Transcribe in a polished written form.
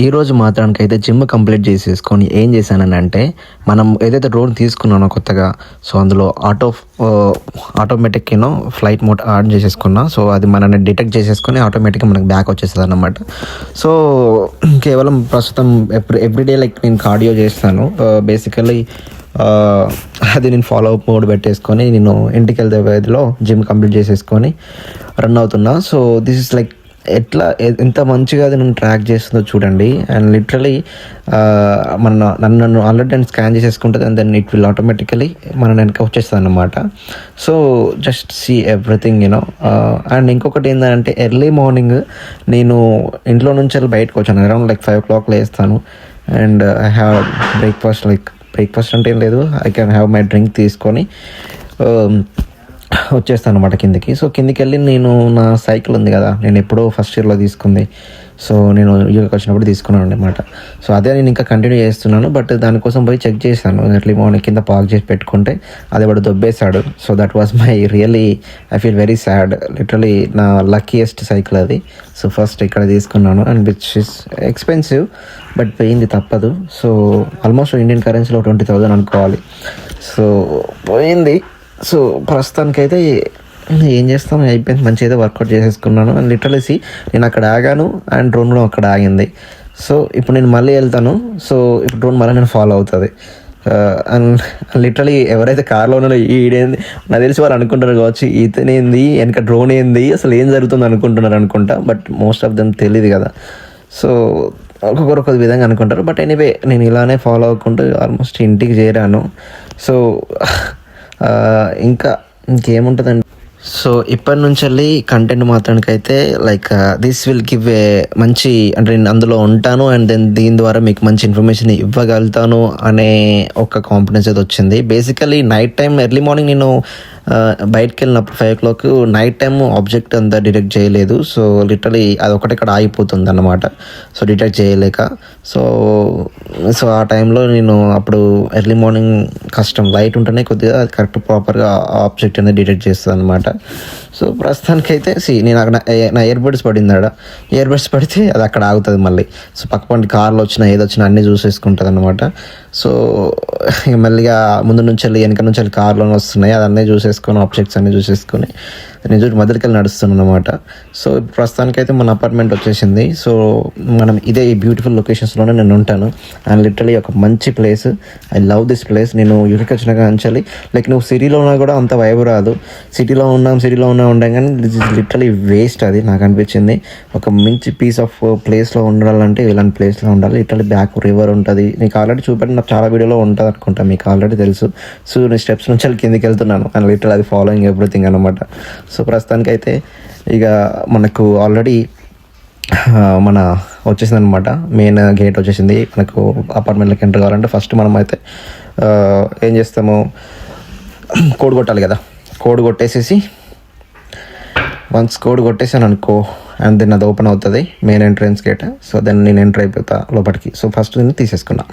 ఈరోజు మాత్రానికి అయితే జిమ్ కంప్లీట్ చేసేసుకొని ఏం చేశానంటే, మనం ఏదైతే డ్రోన్ తీసుకున్నానో కొత్తగా, సో అందులో ఆటోమేటిక్ ఫ్లైట్ మోడ్ ఆన్ చేసేసుకున్నా. సో అది మనల్ని డిటెక్ట్ చేసేసుకొని ఆటోమేటిక్గా మనకు బ్యాక్ వచ్చేస్తుంది అన్నమాట. సో కేవలం ప్రస్తుతం ఎవ్రీడే లైక్ నేను కార్డియో చేస్తాను. బేసికలీ అది నేను ఫాలో అప్ మోడ్ పెట్టేసుకొని నేను ఇంటికి వెళ్తే వేదిలో జిమ్ కంప్లీట్ చేసేసుకొని రన్ అవుతున్నా. సో దిస్ ఇస్ లైక్ ఎంత మంచిగా అది నన్ను ట్రాక్ చేస్తుందో చూడండి. అండ్ లిటరలీ నన్ను ఆల్రెడీ నేను స్కాన్ చేసేసుకుంటుంది and then it will automatically మన వెనక వచ్చేస్తుంది అన్నమాట. So just see everything and ఇంకొకటి ఏంటంటే ఎర్లీ మార్నింగ్ నేను ఇంట్లో నుంచి వెళ్ళి బయటకు వచ్చాను. అరౌండ్ లైక్ 5 o'clock లేస్తాను అండ్ ఐ హ్యావ్ బ్రేక్ఫాస్ట్ అంటే ఏం లేదు, I can have my drink తీసుకొని వచ్చేస్తాను అనమాట కిందికి. సో కిందికి వెళ్ళి నేను నా సైకిల్ ఉంది కదా, నేను ఎప్పుడో ఫస్ట్ ఇయర్లో తీసుకుంది. సో నేను యూకి వచ్చినప్పుడు తీసుకున్నాను అనమాట. సో అదే నేను ఇంకా కంటిన్యూ చేస్తున్నాను. బట్ దానికోసం పోయి చెక్ చేశాను ఎర్లీ మార్నింగ్ కింద పార్క్ చేసి పెట్టుకుంటే అది వాడు దొబ్బేశాడు. So that was my really I feel very sad. Literally నా లక్కీయెస్ట్ సైకిల్ అది. సో ఫస్ట్ ఇక్కడ తీసుకున్నాను and which is expensive, but పోయింది తప్పదు. సో ఆల్మోస్ట్ ఇండియన్ కరెన్సీలో 20,000 అనుకోవాలి. సో పోయింది. సో ప్రస్తుతానికైతే ఏం చేస్తాం, అయిపోయింది. మంచిగా అయితే వర్కౌట్ చేసేసుకున్నాను. అండ్ లిటరలీ నేను అక్కడ ఆగాను అండ్ డ్రోన్ కూడా అక్కడ ఆగింది. సో ఇప్పుడు నేను మళ్ళీ వెళ్తాను. సో ఇప్పుడు డ్రోన్ మళ్ళీ నేను ఫాలో అవుతుంది. అండ్ లిటరలీ ఎవరైతే కార్లో ఉన్నారో ఈడేంది నాకు తెలిసి వాళ్ళు అనుకుంటారు కావచ్చు, ఇతనేంది వెనక డ్రోన్ ఏంది అసలు ఏం జరుగుతుంది అనుకుంటున్నారు అనుకుంటా. బట్ మోస్ట్ ఆఫ్ దెమ్ తెలియదు కదా. సో ఒక్కొక్కరు ఒక్కొక్క విధంగా అనుకుంటారు. బట్ ఎనీవే నేను ఇలానే ఫాలో అవ్వకుంటూ ఆల్మోస్ట్ ఇంటికి చేరాను. సో ఇంకేముంటుందండి. సో ఇప్పటి నుంచి వెళ్ళి కంటెంట్ మాత్రానికి అయితే like this will give a మంచి, అంటే నేను అందులో ఉంటాను అండ్ దెన్ దీని ద్వారా మీకు మంచి ఇన్ఫర్మేషన్ ఇవ్వగలుగుతాను అనే ఒక కాన్ఫిడెన్స్ అయితే వచ్చింది. Basically night time early morning నేను బయటకు వెళ్ళినప్పుడు 5 o'clock నైట్ టైం ఆబ్జెక్ట్ అంతా డిటెక్ట్ చేయలేదు. సో లిటరలీ అది ఒకటి ఇక్కడ ఆగిపోతుంది అన్నమాట. సో డిటెక్ట్ చేయలేక సో ఆ టైంలో నేను అప్పుడు ఎర్లీ మార్నింగ్ కష్టం, లైట్ ఉంటేనే కొద్దిగా అది కరెక్ట్ ప్రాపర్గా ఆబ్జెక్ట్ అనేది డిటెక్ట్ చేస్తుంది అనమాట. సో ప్రస్తుతానికైతే నేను అక్కడ నా ఇయర్బడ్స్ పడింది, ఇయర్బడ్స్ పడితే అది అక్కడ ఆగుతుంది మళ్ళీ. సో పక్కపంటి కార్లు వచ్చినా ఏదొచ్చినా అన్నీ చూసేసుకుంటుంది అనమాట. సో మెల్లిగా ముందు నుంచి వెళ్ళి వెనక నుంచి వెళ్ళి కార్లోనే వస్తున్నాయి, అదన్నీ చూసేసుకొని ఆబ్జెక్ట్స్ అన్నీ చూసేసుకొని నేను మధ్యలోకి వెళ్ళి నడుస్తున్నాను అనమాట. సో ప్రస్తుతానికైతే మన అపార్ట్మెంట్ వచ్చేసింది. సో మనం ఇదే ఈ బ్యూటిఫుల్ లొకేషన్స్లోనే నేను ఉంటాను. అండ్ లిటరలీ ఒక మంచి place, I love this place. నేను యూరికి వచ్చిన కాంచాలి లైక్ నువ్వు సిటీలో ఉన్నా కూడా అంత వైబ్ రాదు. సిటీలో ఉండం కానీ లిటరలీ వేస్ట్. అది నాకు అనిపించింది. ఒక మంచి పీస్ ఆఫ్ ప్లేస్లో ఉండాలంటే ఇలాంటి ప్లేస్లో ఉండాలి. లిటరలీ బ్యాక్ రివర్ ఉంటుంది. నీకు ఆల్రెడీ చూపెట్టి నాకు చాలా వీడియోలో ఉంటుంది అనుకుంటా, మీకు ఆల్రెడీ తెలుసు. సో నేను స్టెప్స్ నుంచి కిందికి వెళ్తున్నాను అండ్ లిటరల్ అది ఫాలోయింగ్ ఎవ్రీథింగ్ అనమాట. సో ప్రస్తుతానికైతే ఇక మనకు ఆల్రెడీ మన వచ్చేసింది అనమాట. మెయిన్ గేట్ వచ్చేసింది. మనకు అపార్ట్మెంట్లోకి ఎంటర్ కావాలంటే ఫస్ట్ మనం అయితే ఏం చేస్తాము, కోడ్ కొట్టాలి కదా. కోడ్ కొట్టేసేసి వన్స్ కోడ్ కొట్టేసాను అనుకో అండ్ దెన్ అది ఓపెన్ అవుతుంది main entrance gate. So then నేను ఎంటర్ అయిపోతా లోపలికి. సో ఫస్ట్ నేను తీసేసుకున్నా.